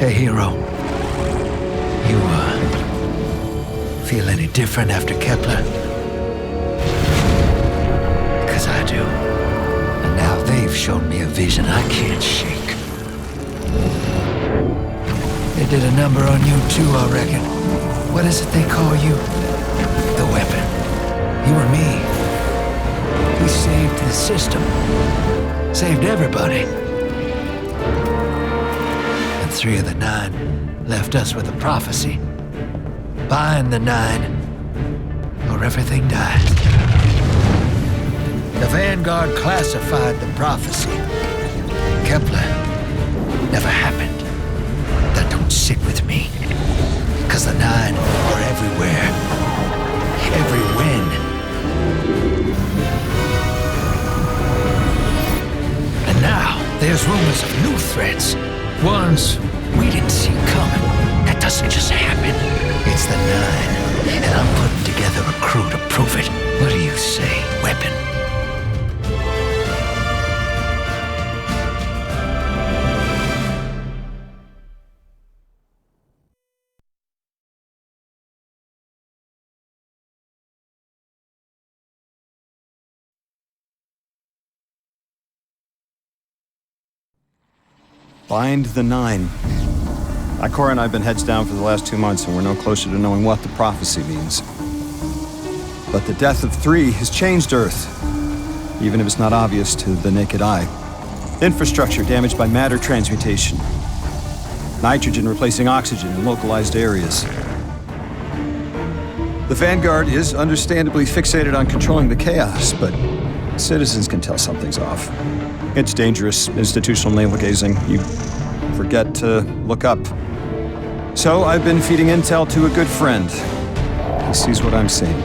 Hey, hero. You, feel any different after Kepler? Because I do. And now they've shown me a vision I can't shake. They did a number on you too, I reckon. What is it they call you? The weapon. You and me. We saved the system. Saved everybody. And 3 of the 9 left us with a prophecy. Bind the 9, or everything dies. The Vanguard classified the prophecy. Kepler never happened. That don't sit with me. Cause the 9 are everywhere. Every win. And now, there's rumors of new threats. Ones we didn't see coming. That doesn't just happen. It's the 9, and I'm putting together a crew to prove it. What do you say, weapon? Bind the 9. Ikora and I have been heads down for the last 2 months, and we're no closer to knowing what the prophecy means. But the death of 3 has changed Earth, even if it's not obvious to the naked eye. Infrastructure damaged by matter transmutation. Nitrogen replacing oxygen in localized areas. The Vanguard is understandably fixated on controlling the chaos, but citizens can tell something's off. It's dangerous, institutional navel-gazing. You forget to look up. So I've been feeding intel to a good friend. He sees what I'm seeing.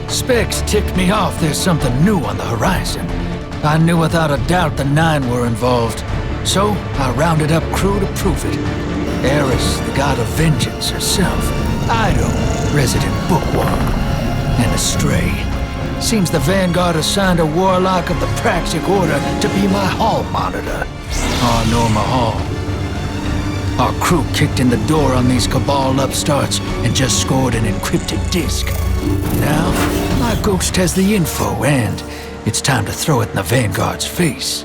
Specs ticked me off there's something new on the horizon. I knew without a doubt the 9 were involved. So I rounded up crew to prove it. Eris, the god of vengeance herself. Ido, resident bookworm. And Astray. Seems the Vanguard assigned a warlock of the Praxic Order to be my hall monitor. Norma Hall. Our crew kicked in the door on these Cabal upstarts and just scored an encrypted disk. Now, my ghost has the info, and it's time to throw it in the Vanguard's face.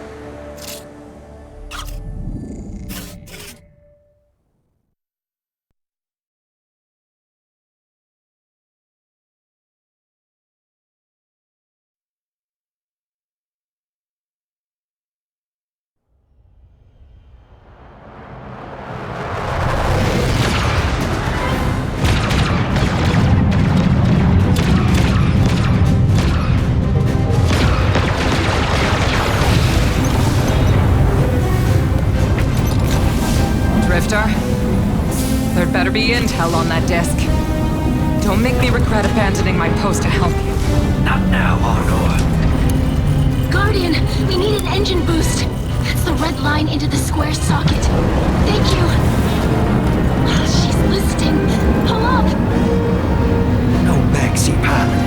There'd better be intel on that disk. Don't make me regret abandoning my post to help you. Not now, Honor. Guardian, we need an engine boost. That's the red line into the square socket. Thank you. She's listening. Pull up. No backseat pilot.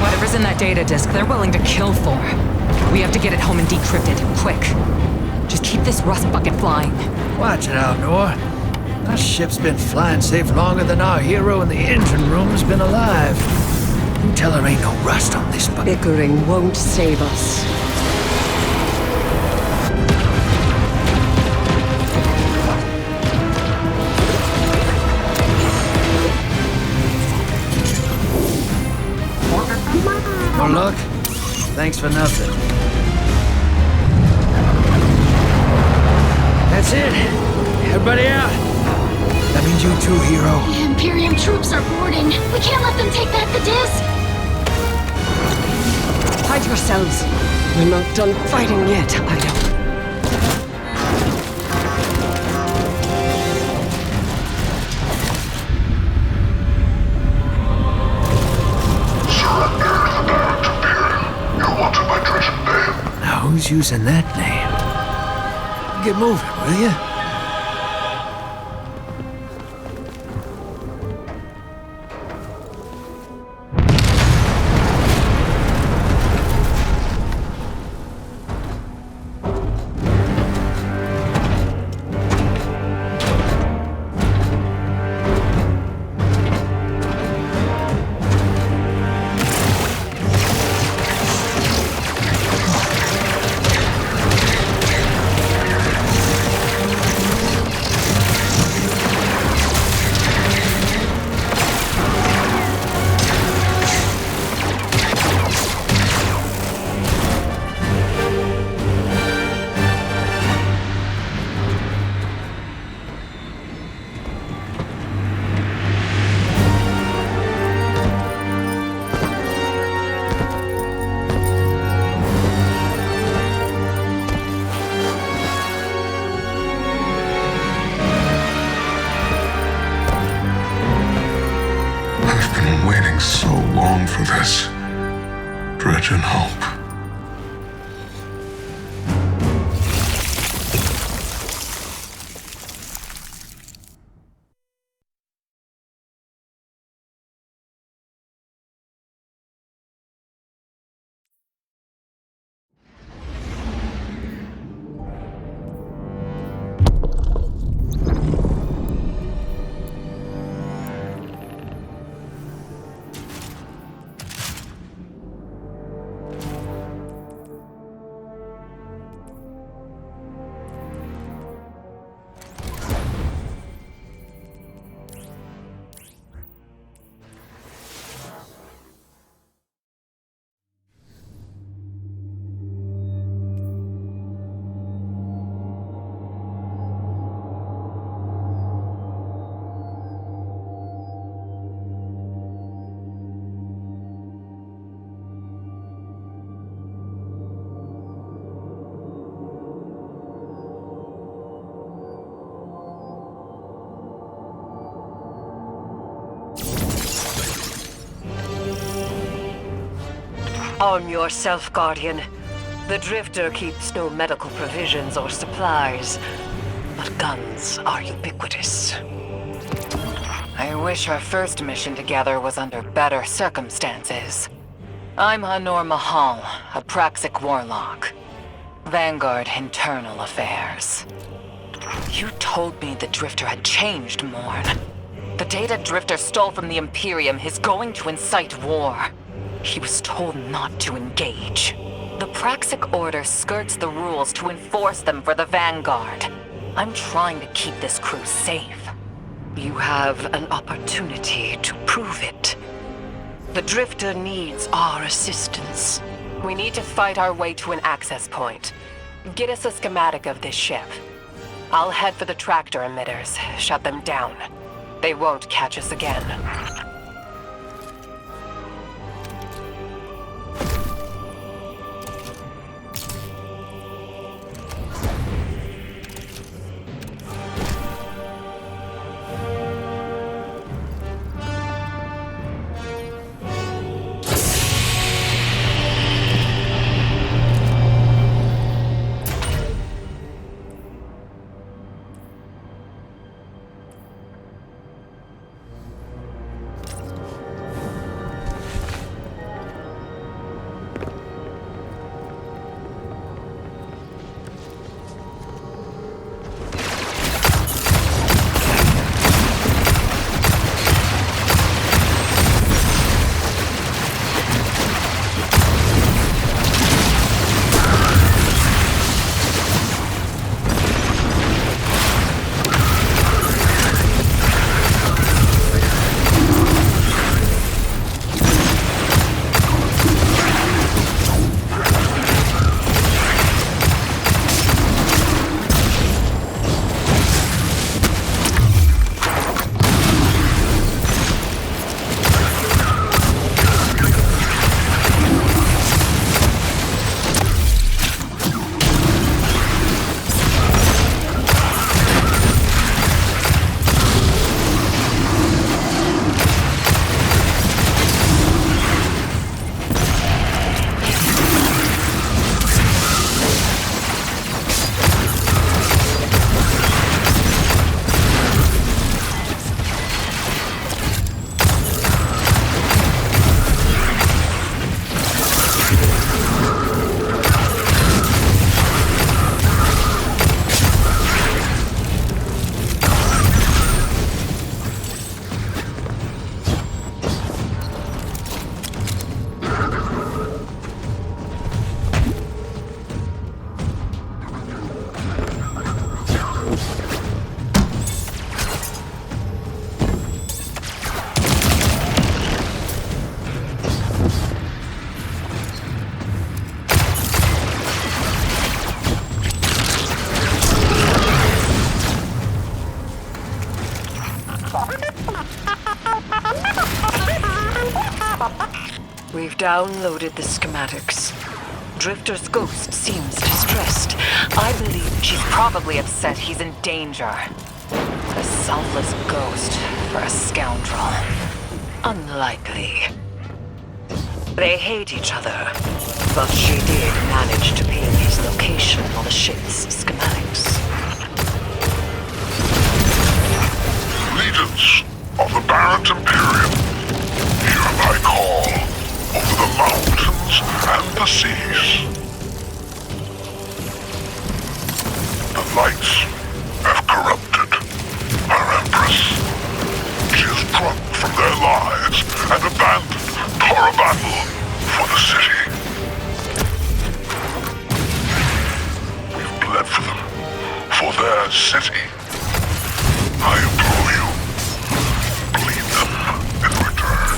Whatever's in that data disk, they're willing to kill for. We have to get it home and decrypted, quick. Just keep this rust bucket flying. Watch it out, Nor. Our ship's been flying safe longer than our hero in the engine room's been alive. You tell her ain't no rust on this bucket. Bickering won't save us. More luck? Thanks for nothing. That's it. Everybody out. That means you too, hero. The Imperium troops are boarding. We can't let them take back the disc. Hide yourselves. We're not done fighting yet, Ido. Who's using that name? Get moving, will you? for this. Dredge and hope. Arm yourself, Guardian. The Drifter keeps no medical provisions or supplies, but guns are ubiquitous. I wish our first mission together was under better circumstances. I'm Hanor Mahal, a Praxic warlock. Vanguard Internal Affairs. You told me the Drifter had changed, Morn. The data Drifter stole from the Imperium is going to incite war. He was told not to engage. The Praxic Order skirts the rules to enforce them for the Vanguard. I'm trying to keep this crew safe. You have an opportunity to prove it. The Drifter needs our assistance. We need to fight our way to an access point. Get us a schematic of this ship. I'll head for the tractor emitters, shut them down. They won't catch us again. We've downloaded the schematics. Drifter's ghost seems distressed. I believe she's probably upset he's in danger. A selfless ghost for a scoundrel. Unlikely. They hate each other, but she did manage to pin his location on the ship's schematics. Legions of the Barrett Imperium, hear my call over the mountains and the seas. The lights have corrupted our Empress. She is drunk from their lives and abandoned for a battle for the city. We've bled for them, for their city. I implore you, bleed them in return.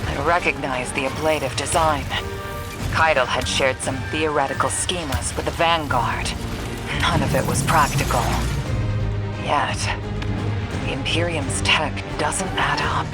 I recognize the ablative design. Keitel had shared some theoretical schemas with the Vanguard. None of it was practical. Yet, the Imperium's tech doesn't add up.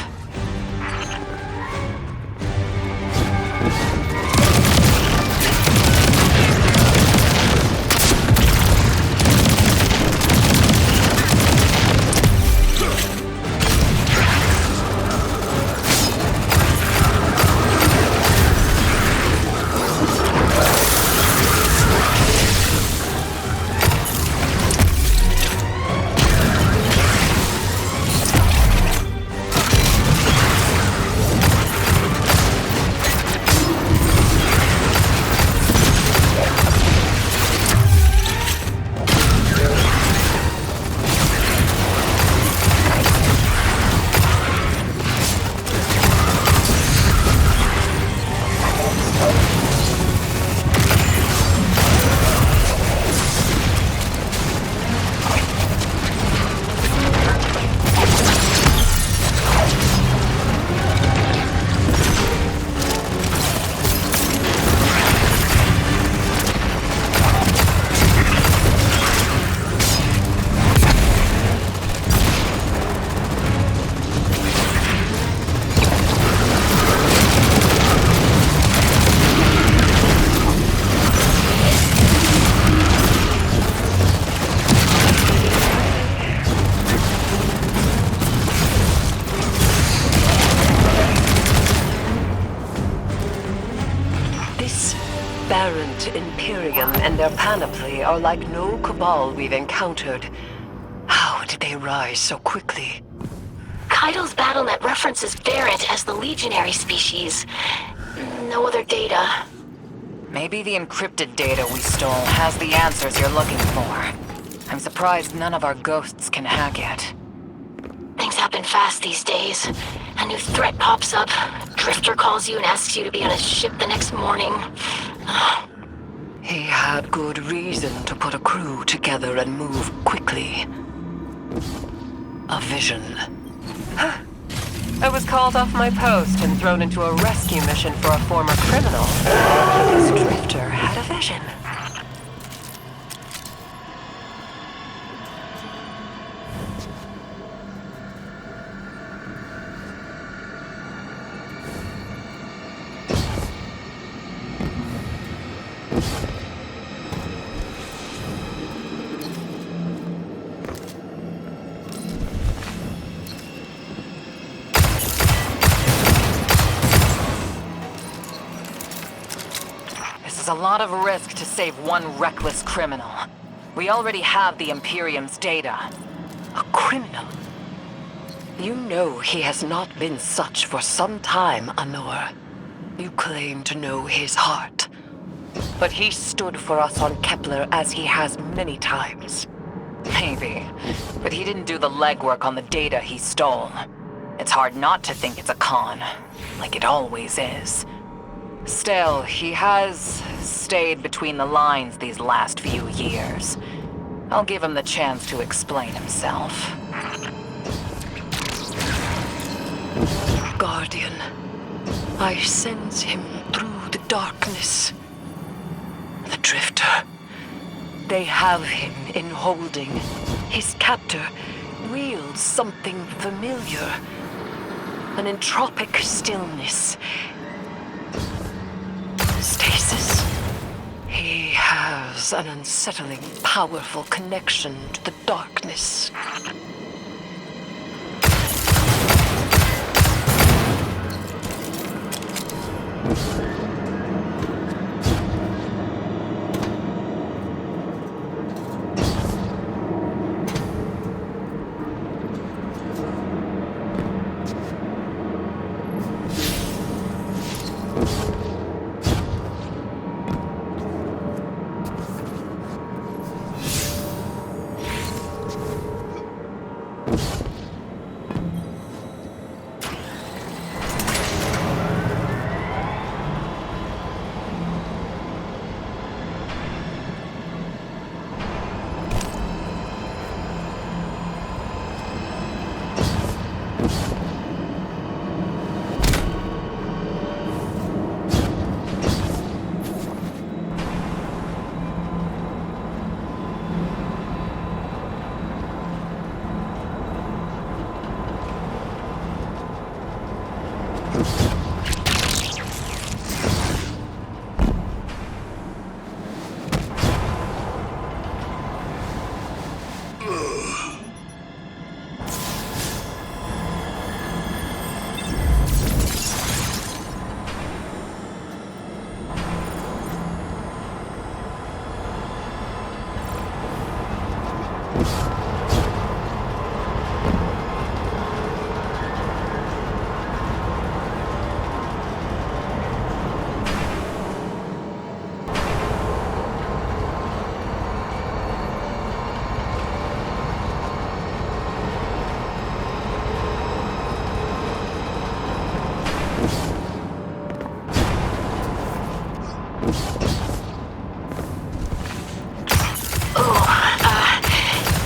Imperium and their panoply are like no cabal we've encountered. How did they rise so quickly? Keitel's BattleNet references Barrett as the legionary species. No other data. Maybe the encrypted data we stole has the answers you're looking for. I'm surprised none of our ghosts can hack it. Things happen fast these days. A new threat pops up. Drifter calls you and asks you to be on his ship the next morning. He had good reason to put a crew together and move quickly. A vision. I was called off my post and thrown into a rescue mission for a former criminal. This drifter had a vision. A lot of risk to save one reckless criminal. We already have the Imperium's data. A criminal? You know he has not been such for some time, Anor. You claim to know his heart. But he stood for us on Kepler as he has many times. Maybe, but he didn't do the legwork on the data he stole. It's hard not to think it's a con, like it always is. Still, he has stayed between the lines these last few years. I'll give him the chance to explain himself. Guardian. I sense him through the darkness. The Drifter. They have him in holding. His captor wields something familiar. An entropic stillness. Stasis. He has an unsettling, powerful connection to the darkness.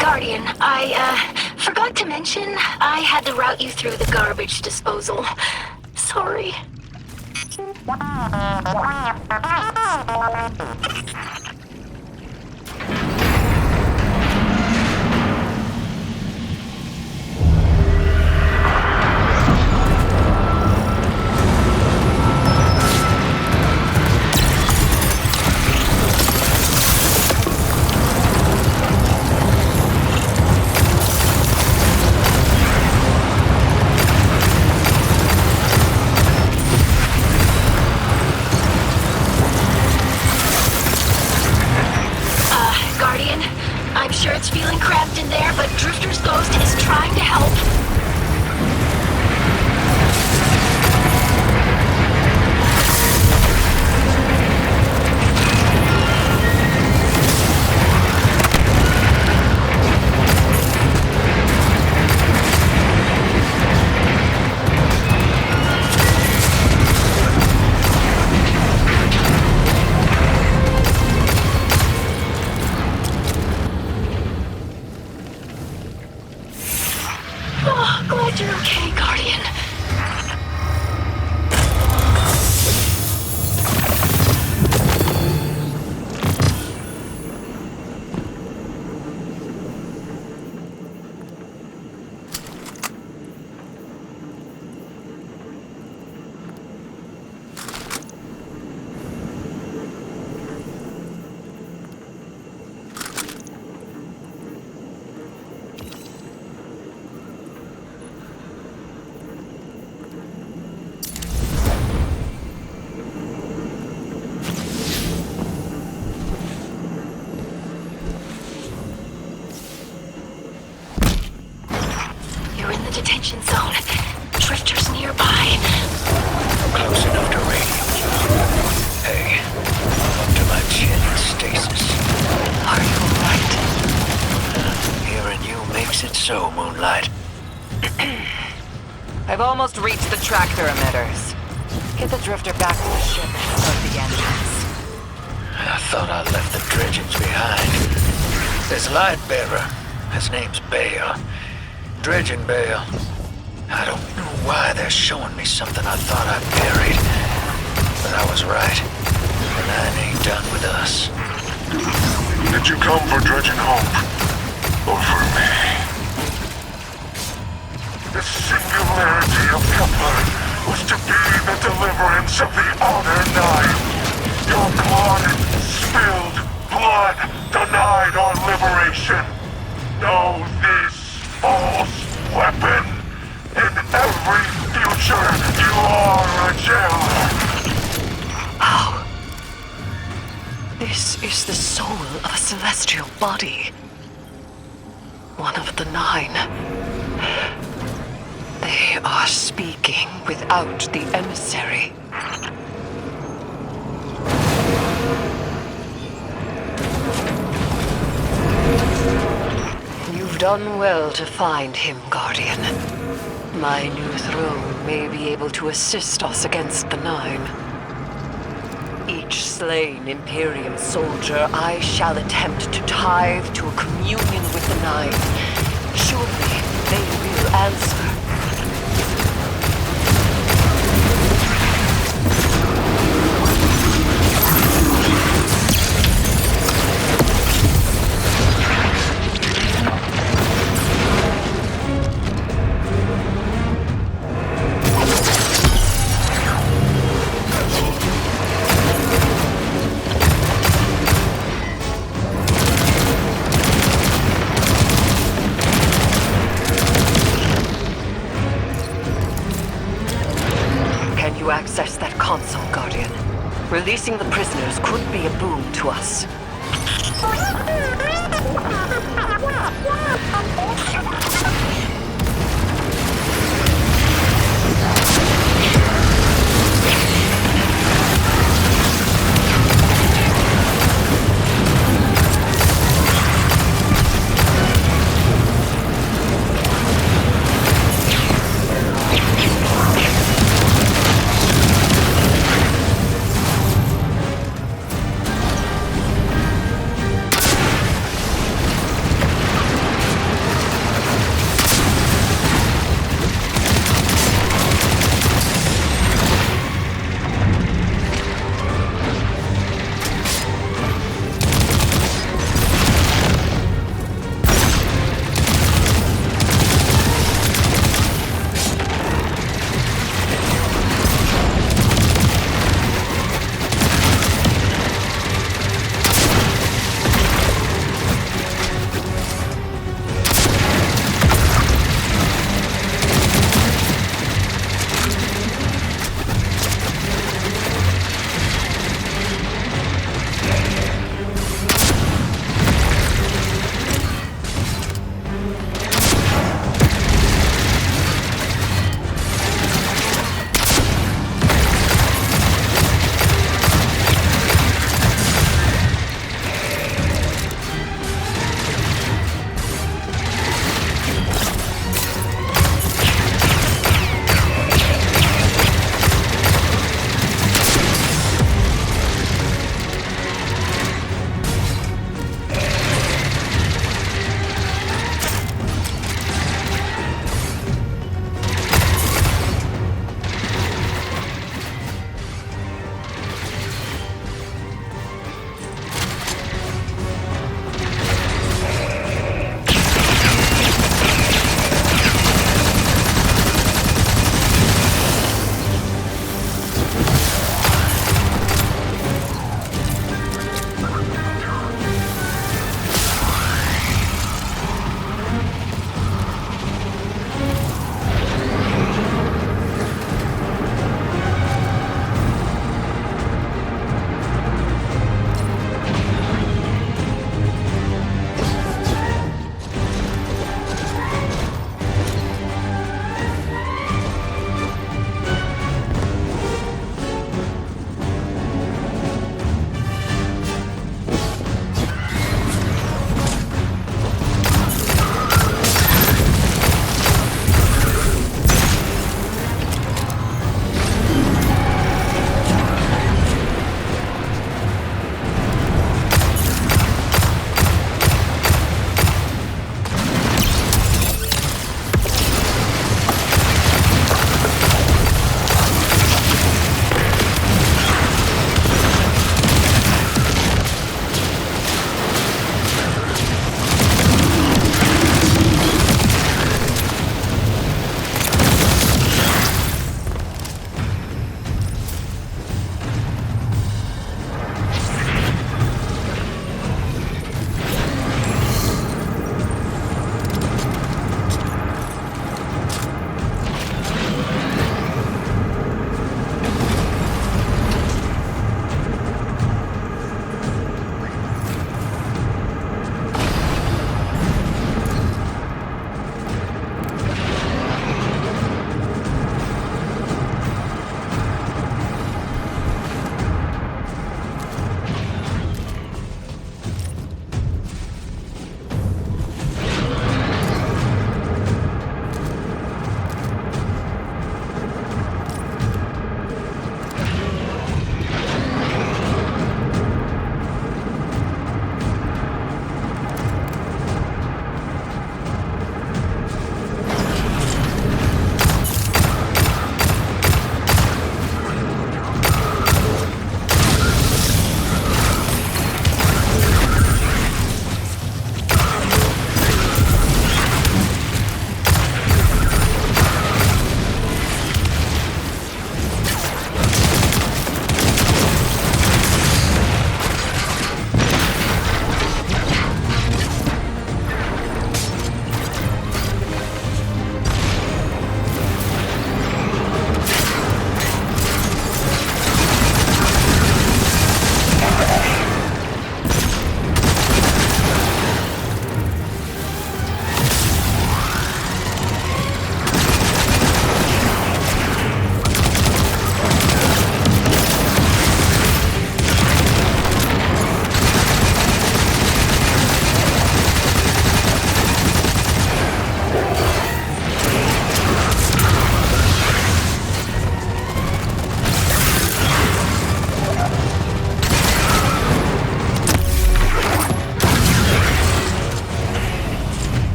Guardian, I forgot to mention I had to route you through the garbage disposal. Sorry. I'm sure it's feeling cramped in there, but Drifter's ghost is trying to help. Glad you're okay, Guardian. You're in the detention zone. Drifter's nearby. Close enough to radio. Hey, up to my chin in stasis. Are you alright? Hearing you makes it so, Moonlight. I've almost reached the tractor emitters. Get the Drifter back to the ship and start the engines. I thought I left the dredgings behind. This light bearer, his name's Bale. Dredging Bale. I don't know why they're showing me something I thought I buried. But I was right. The Nine ain't done with us. Did you come for Dredgen Hope? Or for me? The singularity of Kepler was to be the deliverance of the Honor Nine. Your blood, spilled blood, denied our liberation. Know this false weapon. In every future, you are a jailer. How? This is the soul of a celestial body. One of the Nine. They are speaking without the emissary. You've done well to find him, Guardian. My new throne may be able to assist us against the Nine. Each slain Imperium soldier I shall attempt to tithe to a communion with the Nine. Surely they will answer. Access that console, Guardian. Releasing the prisoners could be a boon to us.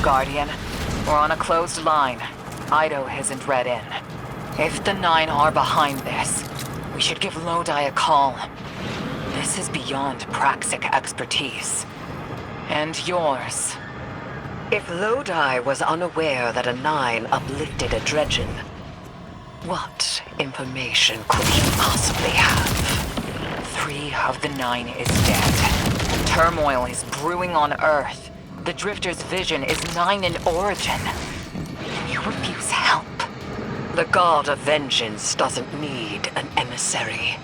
Guardian. We're on a closed line. Ido isn't read in. If the Nine are behind this, we should give Lodi a call. This is beyond Praxic expertise. And yours. If Lodi was unaware that a 9 uplifted a Dredgen, what information could he possibly have? 3 of the 9 is dead. Turmoil is brewing on Earth. The Drifter's vision is 9 in origin. And you refuse help. The God of Vengeance doesn't need an emissary.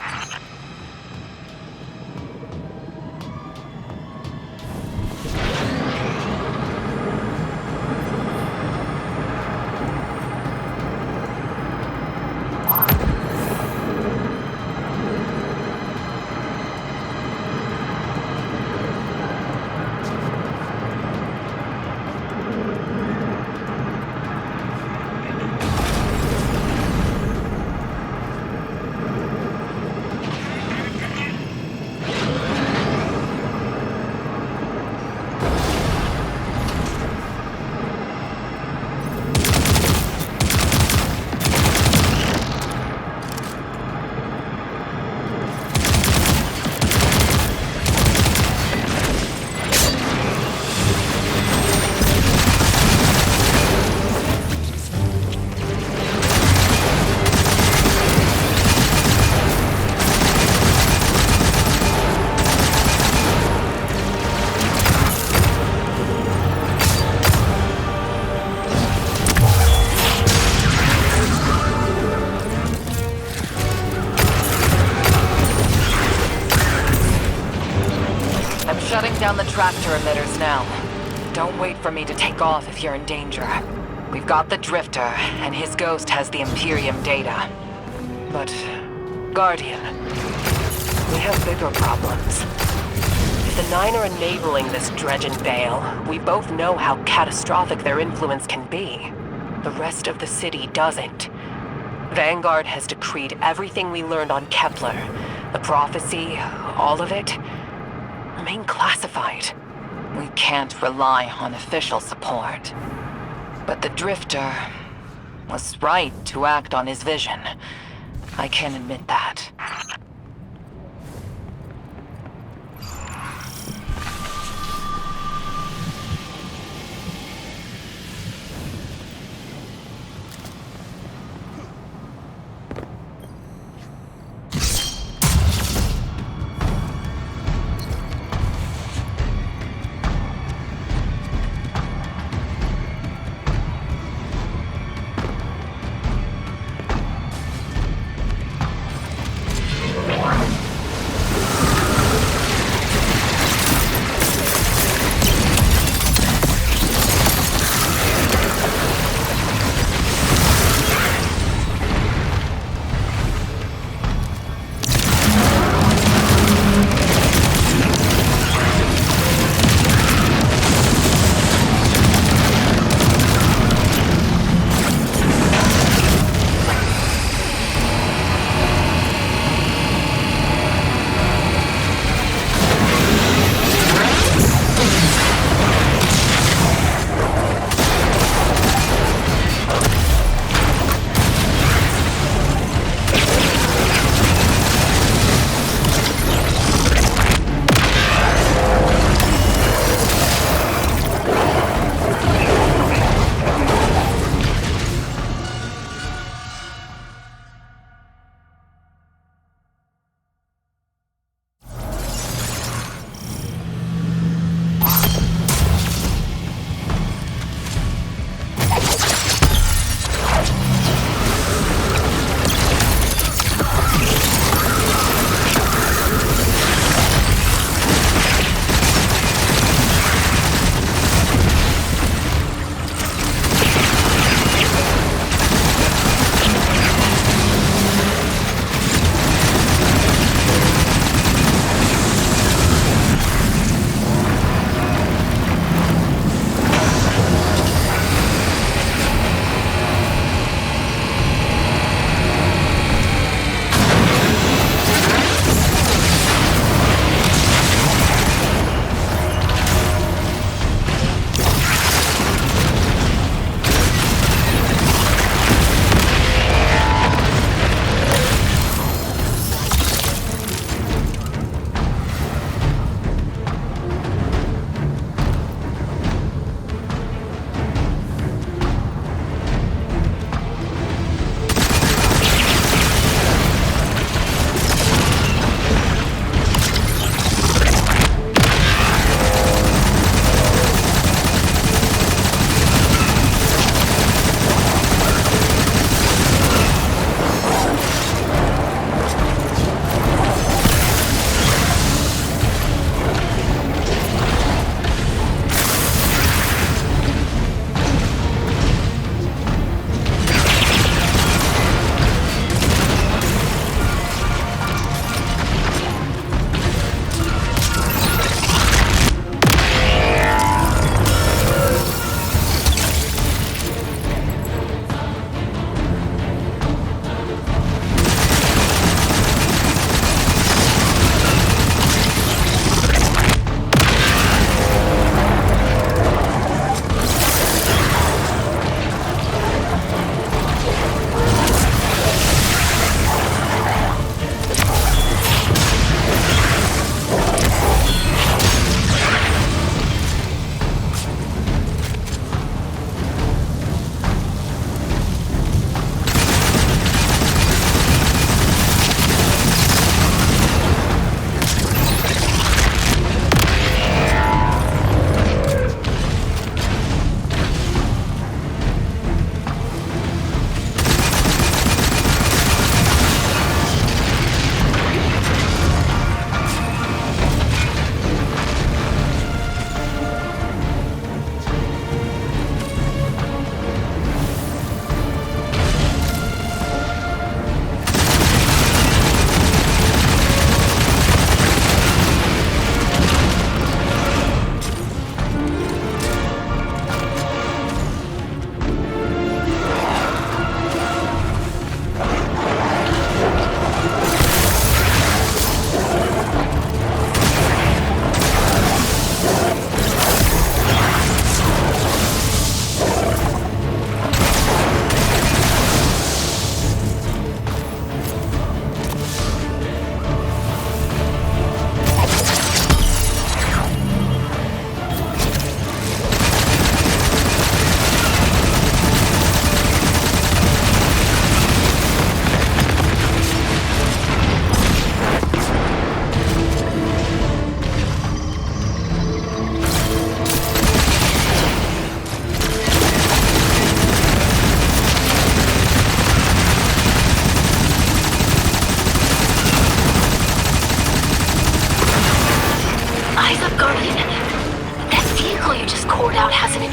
Shutting down the tractor emitters now. Don't wait for me to take off if you're in danger. We've got the Drifter, and his ghost has the Imperium data. But, Guardian, we have bigger problems. If the 9 are enabling this Dredgen Bale, we both know how catastrophic their influence can be. The rest of the city doesn't. Vanguard has decreed everything we learned on Kepler. The prophecy, all of it, remain classified. We can't rely on official support. But the Drifter was right to act on his vision. I can admit that.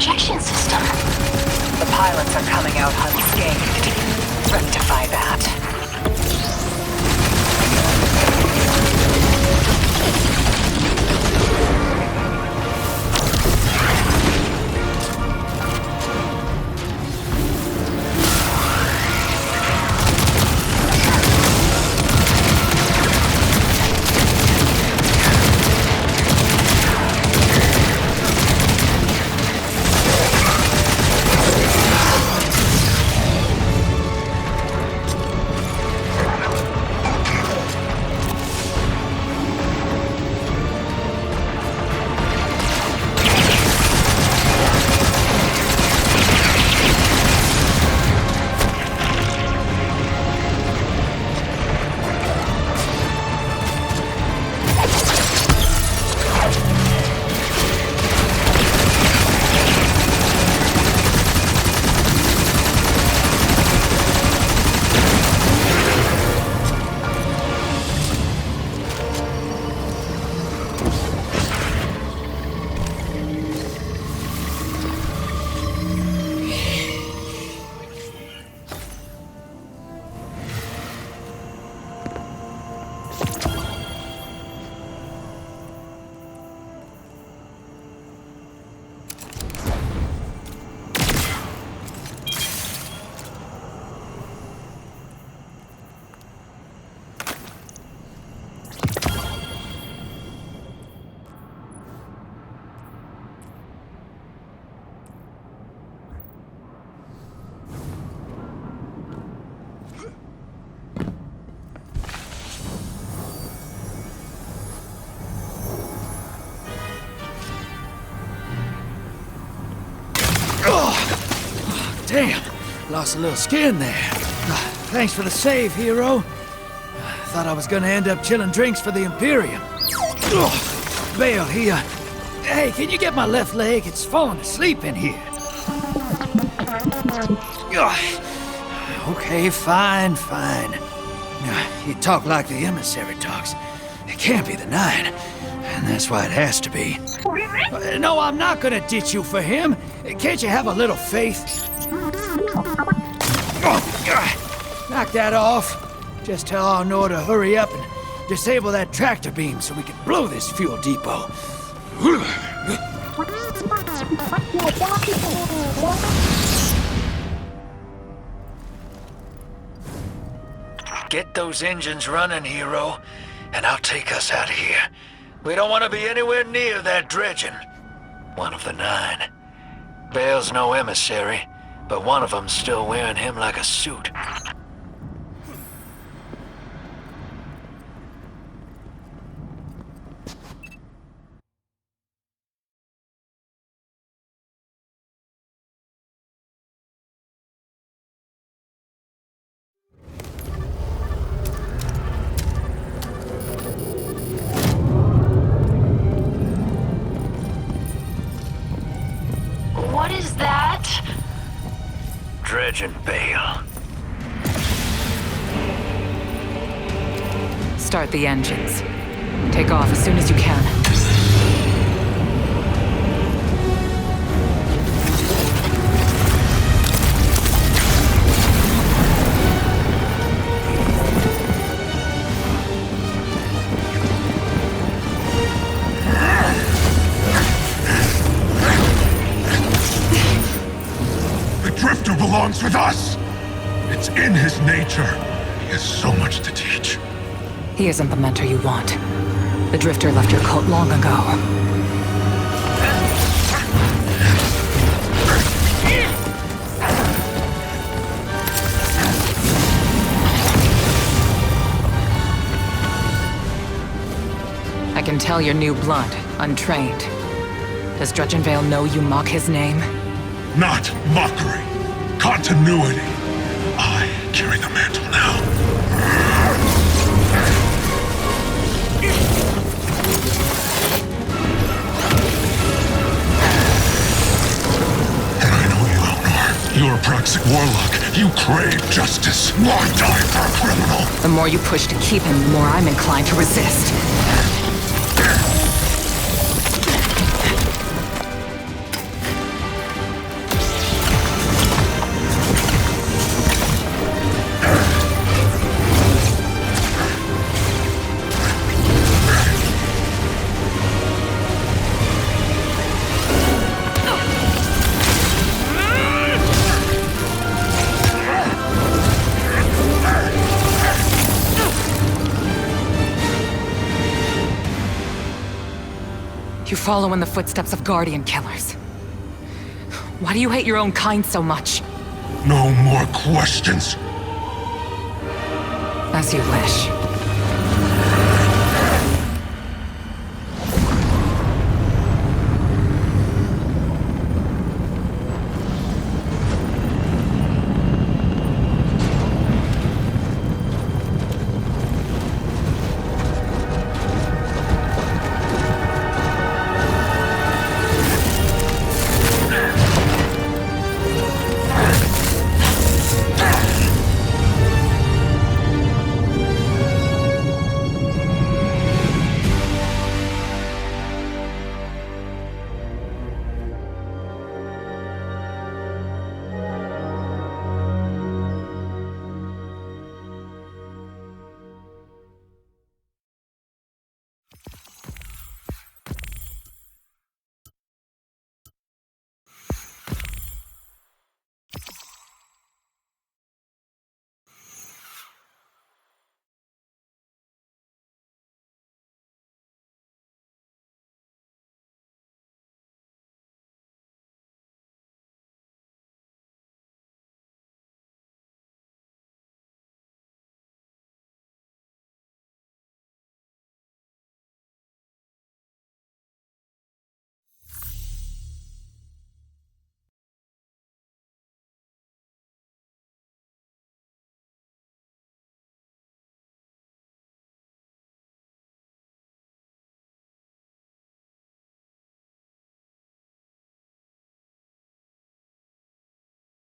projection system. The pilots are coming out unscathed. Rectify that. Damn, lost a little skin there. Thanks for the save, hero. Thought I was gonna end up chilling drinks for the Imperium. Bale, hey, can you get my left leg? It's falling asleep in here. Okay, fine. You talk like the emissary talks. It can't be the 9, and that's why it has to be. No, I'm not gonna ditch you for him. Can't you have a little faith? Knock that off. Just tell Arnor to hurry up and disable that tractor beam so we can blow this fuel depot. Get those engines running, hero, and I'll take us out of here. We don't want to be anywhere near that dredging. One of the 9. Bale's no emissary, but one of them's still wearing him like a suit. What is that? Dredging, Bale. Start the engines. Take off as soon as you can. Drifter belongs with us! It's in his nature. He has so much to teach. He isn't the mentor you want. The Drifter left your cult long ago. I can tell you're new blood, untrained. Does Dredgenvale know you mock his name? Not mockery. Continuity. I carry the mantle now. And I know you, Elnor. You're a Praxic warlock. You crave justice. Why die for a criminal? The more you push to keep him, the more I'm inclined to resist. follow in the footsteps of Guardian killers. Why do you hate your own kind so much? No more questions. As you wish.